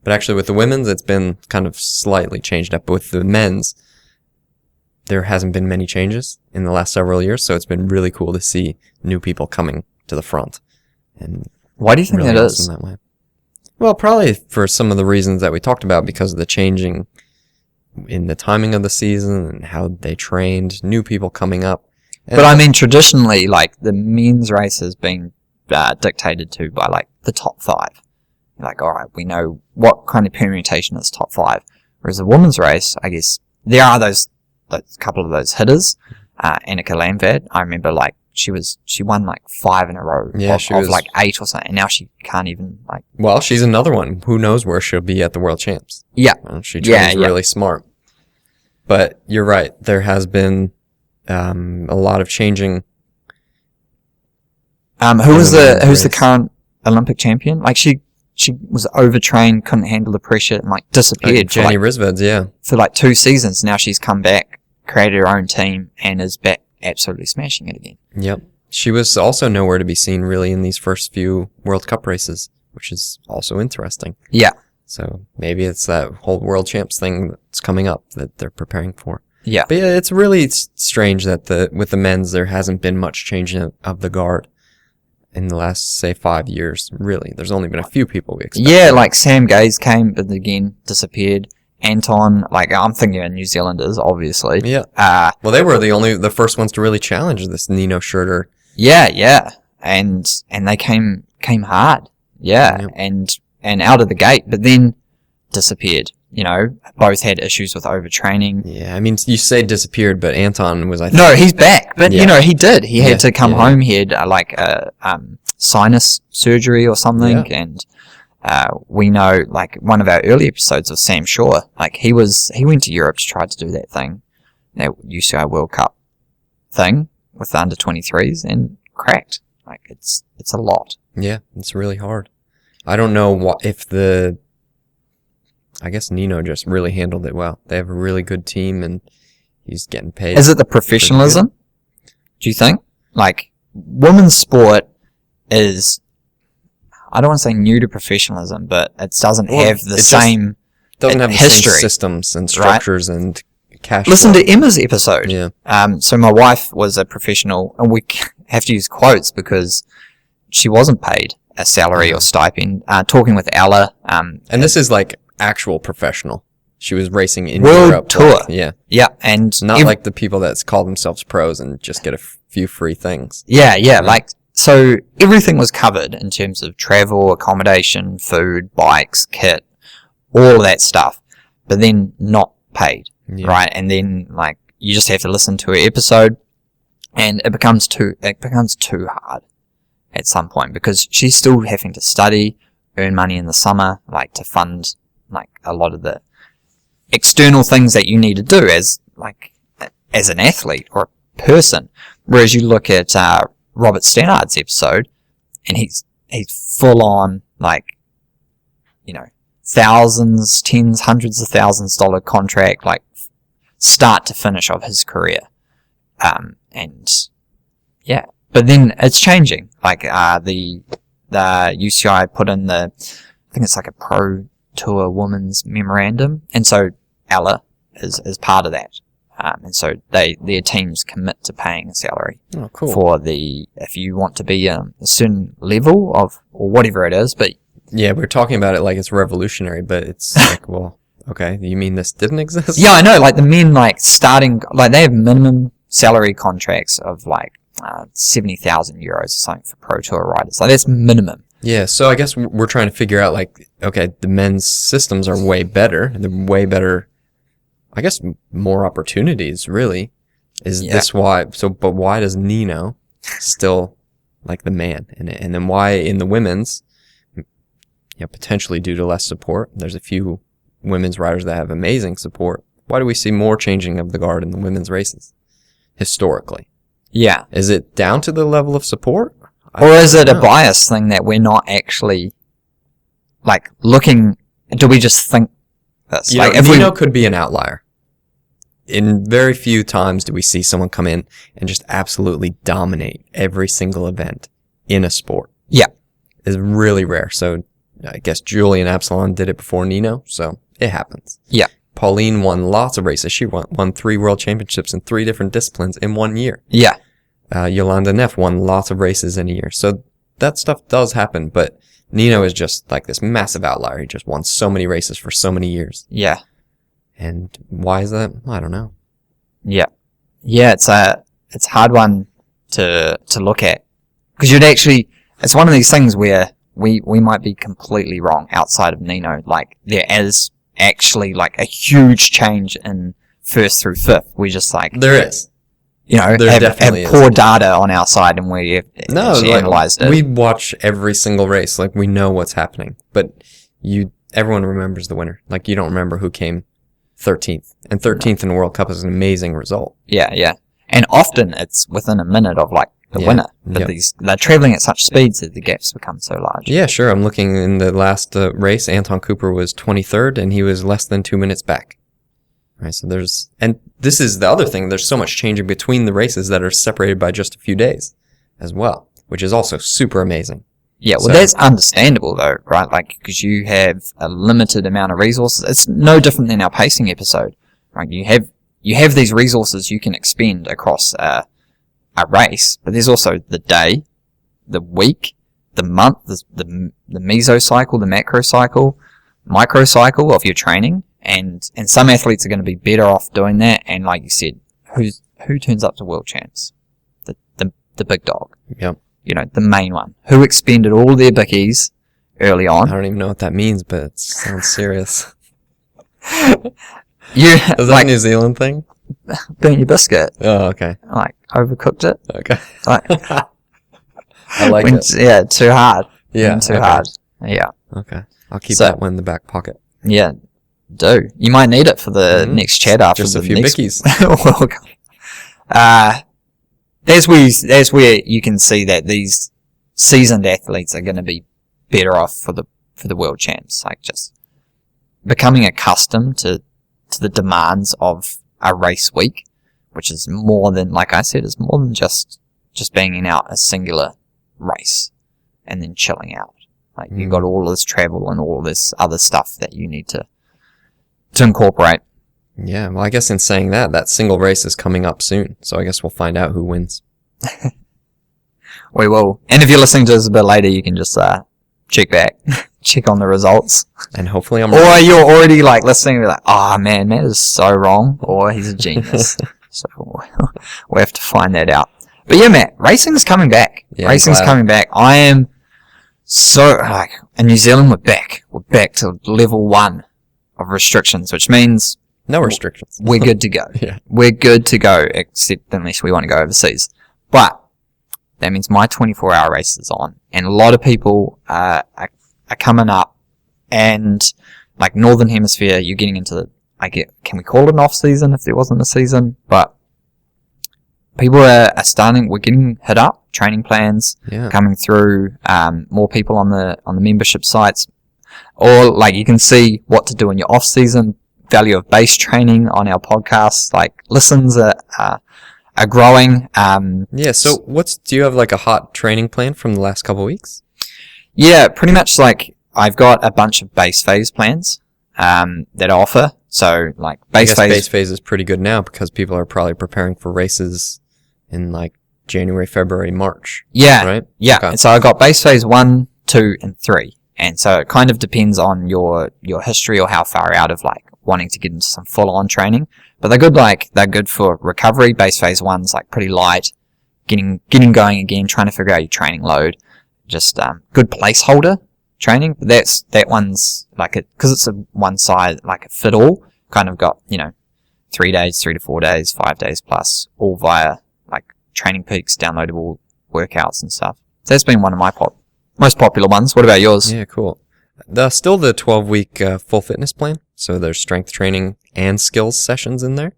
But actually with the women's, it's been kind of slightly changed up. But with the men's, there hasn't been many changes in the last several years, so it's been really cool to see new people coming to the front. And why do you think really that awesome is? that way. Well, probably for some of the reasons that we talked about, because of the changing in the timing of the season and how they trained, new people coming up. And But I mean, traditionally, like, the men's race has been dictated to by, like, the top 5. Like, all right, we know what kind of permutation is top 5. Whereas the women's race, I guess, there are those couple of those hitters. Annika Landvad, I remember, like, she won like 5 in a row of like 8 or something, and now she can't even, like... Well, she's another one. Who knows where she'll be at the World Champs. Yeah. Well, she trains really smart. But you're right. There has been a lot of changing. Who's the current Olympic champion? Like, she was overtrained, couldn't handle the pressure, and, like, disappeared. Jenny Rizveds, yeah. For like 2 seasons. Now she's come back, created her own team, and is back absolutely smashing it again. Yep. She was also nowhere to be seen really in these first few World Cup races, which is also interesting. Yeah. So maybe it's that whole World Champs thing that's coming up that they're preparing for. Yeah. But yeah, it's really strange that with the men's there hasn't been much change of the guard in the last, say, 5 years. Really, there's only been a few people we expect. Yeah, like Sam Gaze came, but again disappeared. Anton, like, I'm thinking of New Zealanders, obviously. Yeah. Well, they were the first ones to really challenge this Nino Schurter. Yeah. And they came hard. Yeah. Yep. And out of the gate, but then disappeared. You know, both had issues with overtraining. Yeah, I mean, you say disappeared, but Anton was, I think... No, he's back. But, you know, he did. He had to come home. He had, sinus surgery or something. Yeah. And we know, like, one of our early episodes of Sam Shaw, like, he went to Europe to try to do that thing, that UCI World Cup thing with the under 23s, and cracked. Like, it's a lot. Yeah, it's really hard. I don't know if I guess Nino just really handled it well. They have a really good team, and he's getting paid. Is it the professionalism? Do you think? Like, women's sport is, I don't want to say new to professionalism, but it doesn't have the same doesn't have history, the same systems and structures, right? And cash. Listen to Emma's episode. Yeah. So my wife was a professional, and we have to use quotes because she wasn't paid a salary or stipend. Talking with Ella. And this is like actual professional. She was racing in World Europe. Tour. Yeah. Yeah. And not like the people that call themselves pros and just get a few free things. Yeah. Like, so everything was covered in terms of travel, accommodation, food, bikes, kit, all of that stuff, but then not paid. Yeah. Right. And then, like, you just have to listen to an episode, and it becomes too hard at some point, because she's still having to study, earn money in the summer, like, to fund, like, a lot of the external things that you need to do as an athlete or a person. Whereas you look at Robert Stannard's episode, and he's full on, like, you know, thousands, tens, hundreds of thousands dollar contract, like, start to finish of his career. And yeah, but then it's changing. Like, the UCI put in I think it's like a Pro Tour Women's Memorandum, and so Ella is part of that. And so their teams commit to paying a salary for if you want to be a certain level of, or whatever it is. But yeah, we're talking about it like it's revolutionary, but it's like, well, okay, you mean this didn't exist? Yeah, I know. Like, the men, like, starting, like, they have minimum salary contracts of like 70,000 euros or something for Pro Tour riders. Like, that's minimum. Yeah, so I guess we're trying to figure out, like, okay, the men's systems are way better. They're way better. I guess more opportunities, really. Is this why? So, but why does Nino still like the man? And then why in the women's, potentially due to less support, there's a few women's riders that have amazing support. Why do we see more changing of the guard in the women's races historically? Yeah. Is it down to the level of support? Or is it a bias thing that we're not actually, like, looking, do we just think this? Like, Nino could be an outlier. In very few times do we see someone come in and just absolutely dominate every single event in a sport. Yeah. It's really rare. So I guess Julian Absalon did it before Nino, so it happens. Yeah. Pauline won lots of races. She won 3 world championships in 3 different disciplines in 1 year. Yeah. Yolanda Neff won lots of races in a year. So that stuff does happen, but Nino is just like this massive outlier. He just won so many races for so many years. Yeah. And why is that? I don't know. Yeah. Yeah, it's a hard one to look at. Because it's one of these things where we might be completely wrong outside of Nino. Like, there is actually like a huge change in 1st through 5th. We just like... There is. You know, have poor data on our side, and we actually analysed it. We watch every single race. Like, we know what's happening. But everyone remembers the winner. Like, you don't remember who came 13th. And 13th in the World Cup is an amazing result. Yeah, yeah. And often it's within a minute of, like, the winner. But they're travelling at such speeds that the gaps become so large. Yeah, sure. I'm looking in the last race. Anton Cooper was 23rd, and he was less than 2 minutes back. Right, so and this is the other thing, there's so much changing between the races that are separated by just a few days as well, which is also super amazing. Yeah, well, that's understandable though, right? Like, because you have a limited amount of resources. It's no different than our pacing episode, right? You have these resources you can expend across a race, but there's also the day, the week, the month, the mesocycle, the macrocycle, microcycle of your training. And some athletes are going to be better off doing that. And like you said, who turns up to world champs? The big dog. Yep. You know, the main one. Who expended all their bickies early on. I don't even know what that means, but it sounds serious. Is that a New Zealand thing? Burn your biscuit. Oh, okay. Like, overcooked it. Okay. Like, I like it. Yeah, too hard. Yeah. Too hard. Yeah. Okay. I'll keep that one in the back pocket. Yeah. Do. You might need it for the next chat after just the a few bickies. That's where you can see that these seasoned athletes are going to be better off for the world champs. Like, just becoming accustomed to the demands of a race week, which is more than, like I said, is more than just banging out a singular race and then chilling out. Like, you've got all this travel and all this other stuff that you need to incorporate. Yeah, well, I guess in saying that single race is coming up soon, so I guess we'll find out who wins. We will. And if you're listening to this a bit later, you can just check back, check on the results. And hopefully I'm Or right. you're already like listening and be like, oh man, Matt is so wrong, or he's a genius. So we'll have to find that out. But yeah, Matt, racing's coming back. Yeah, Racing's coming back. I am so, like, in New Zealand, we're back. We're back to level 1 of restrictions, which means no restrictions. We're good to go. Yeah. We're good to go, except unless we want to go overseas. But that means my 24-hour race is on, and a lot of people are coming up, and like Northern Hemisphere, you're getting into can we call it an off season if there wasn't a season? But people are starting. We're getting hit up. Training plans coming through. More people on the membership sites. Or, like, you can see what to do in your off-season, value of base training on our podcast. Like, listens are growing. Yeah, so do you have, like, a hot training plan from the last couple of weeks? Yeah, pretty much, like, I've got a bunch of base phase plans that I offer. So, like, base phase is pretty good now because people are probably preparing for races in, like, January, February, March. Yeah, right? Yeah, Okay. And so I got base phase 1, 2, and 3. And so it kind of depends on your history or how far out of, like, wanting to get into some full-on training. But they're good for recovery. Base phase 1's, like, pretty light. Getting going again, trying to figure out your training load. Just, good placeholder training. But that one's, like, because it's a one size, like, a fit all, kind of got, 3 days, 3 to 4 days, 5 days plus, all via, like, Training Peaks, downloadable workouts and stuff. So that's been one of my most popular ones. What about yours? Yeah, cool. Still the 12-week full fitness plan. So there's strength training and skills sessions in there.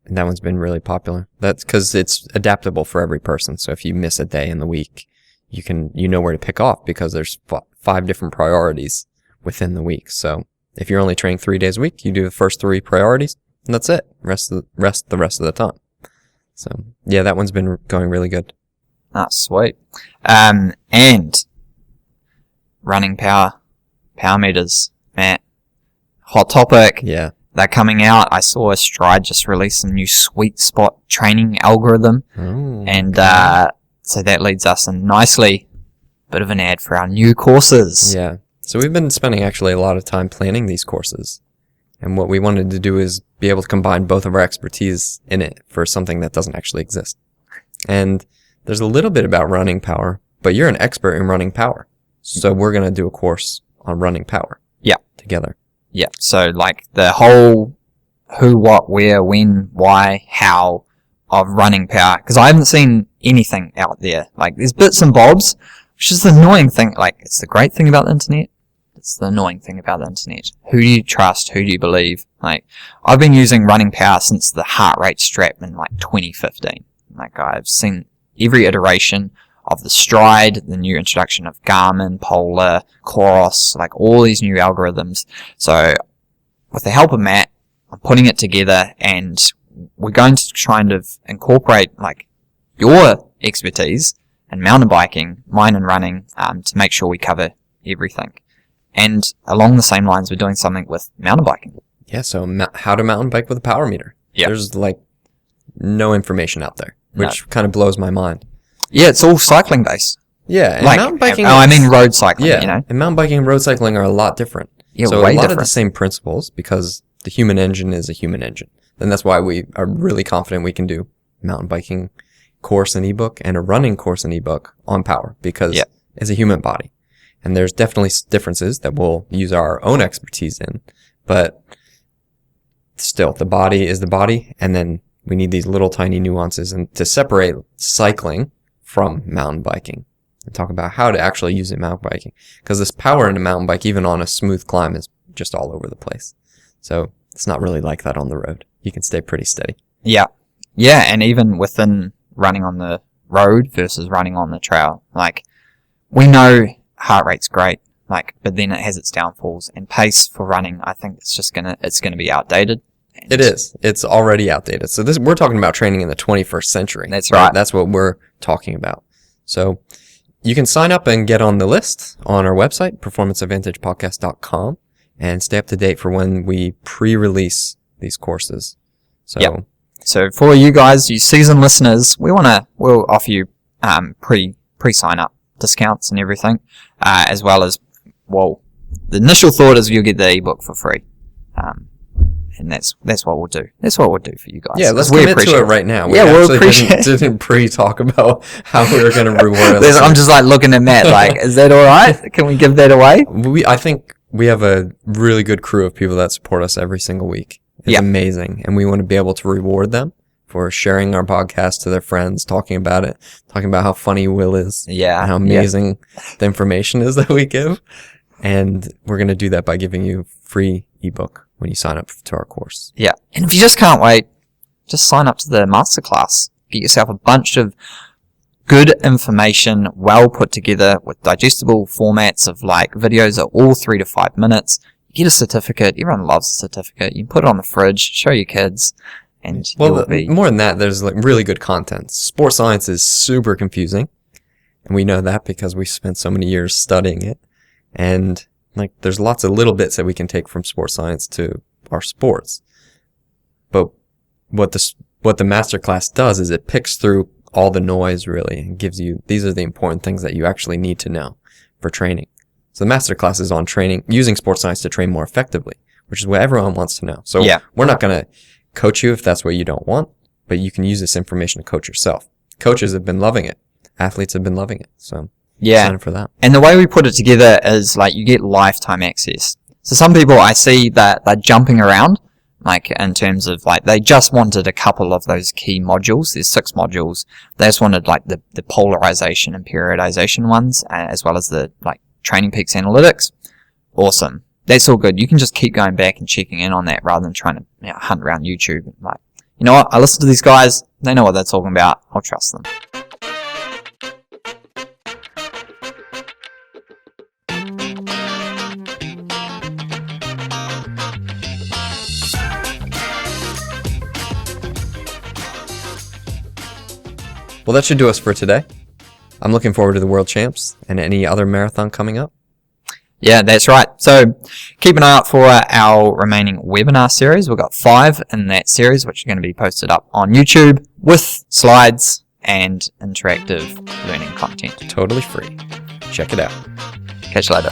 And that one's been really popular. That's because it's adaptable for every person. So if you miss a day in the week, you know where to pick off because there's 5 different priorities within the week. So if you're only training 3 days a week, you do the first 3 priorities, and that's it. Rest the rest of the time. So yeah, that one's been going really good. Ah, sweet. And running power meters, Matt. Hot topic. Yeah. they're coming out. I saw Stride just release some new sweet spot training algorithm. And so that leads us in nicely. Bit of an ad for our new courses. Yeah. So we've been spending actually a lot of time planning these courses. And what we wanted to do is be able to combine both of our expertise in it for something that doesn't actually exist. And there's a little bit about running power, but you're an expert in running power. So we're going to do a course on running power. Yeah. Together. Yeah. So like the whole who, what, where, when, why, how of running power. Because I haven't seen anything out there. Like there's bits and bobs, which is the annoying thing. Like it's the great thing about the internet. It's the annoying thing about the internet. Who do you trust? Who do you believe? Like I've been using running power since the heart rate strap in like 2015. Like I've seen every iteration of the Stride, the new introduction of Garmin, Polar, Coros, like all these new algorithms. So with the help of Matt, I'm putting it together and we're going to kind of incorporate like your expertise in mountain biking, mine in running, to make sure we cover everything. And along the same lines, we're doing something with mountain biking. Yeah, so how to mountain bike with a power meter. Yeah. There's like no information out there, which kind of blows my mind. Yeah, it's all cycling based. Yeah, and like, mountain biking... I mean road cycling, yeah, you know? And mountain biking and road cycling are a lot different. Yeah, so way a lot different. of the same principles because the human engine is a human engine. And that's why we are really confident we can do mountain biking course and ebook and a running course and ebook on power because it's a human body. And there's definitely differences that we'll use our own expertise in. But still, the body is the body. And then we need these little tiny nuances and to separate cycling from mountain biking and talk about how to actually use it in mountain biking. Because this power in a mountain bike, even on a smooth climb, is just all over the place. So it's not really like that on the road. You can stay pretty steady. Yeah. Yeah, and even within running on the road versus running on the trail, like we know heart rate's great, like, but then it has its downfalls and pace for running. I think it's gonna be outdated. It is. It's already outdated. So we're talking about training in the 21st century. That's right. That's what we're talking about. So you can sign up and get on the list on our website, performanceadvantagepodcast.com, and stay up to date for when we pre-release these courses. So, So for you guys, you seasoned listeners, we'll offer you pre-sign up discounts and everything, as well as, well, the initial thought is you'll get the ebook for free, and that's what we'll do. That's what we'll do for you guys. Yeah, let's commit to it right now. We didn't pre-talk about how we were going to reward us. I'm just like looking at Matt, like, is that all right? Can we give that away? I think we have a really good crew of people that support us every single week. It's amazing, and we want to be able to reward them for sharing our podcast to their friends, talking about it, talking about how funny Will is, and how amazing the information is that we give. And we're going to do that by giving you free ebook when you sign up to our course. Yeah. And if you just can't wait, just sign up to the masterclass. Get yourself a bunch of good information, well put together with digestible formats of like videos that are all 3 to 5 minutes. You get a certificate. Everyone loves a certificate. You can put it on the fridge, show your kids. And more than that, there's like really good content. Sports science is super confusing, and we know that because we spent so many years studying it. And like, there's lots of little bits that we can take from sports science to our sports. But what the masterclass does is it picks through all the noise really and gives you, these are the important things that you actually need to know for training. So the masterclass is on training, using sports science to train more effectively, which is what everyone wants to know. So we're not going to coach you if that's what you don't want, but you can use this information to coach yourself. Coaches have been loving it. Athletes have been loving it. So sign up for that. And the way we put it together is like you get lifetime access. So some people I see that they're jumping around, like in terms of like they just wanted a couple of those key modules. There's 6 modules. They just wanted like the polarization and periodization ones, as well as the like Training Peaks analytics. Awesome. That's all good. You can just keep going back and checking in on that rather than trying to hunt around YouTube. Like, you know what? I listen to these guys. They know what they're talking about. I'll trust them. Well, that should do us for today. I'm looking forward to the World Champs and any other marathon coming up. Yeah, that's right. So keep an eye out for our remaining webinar series. We've got 5 in that series, which are going to be posted up on YouTube with slides and interactive learning content. Totally free. Check it out. Catch you later.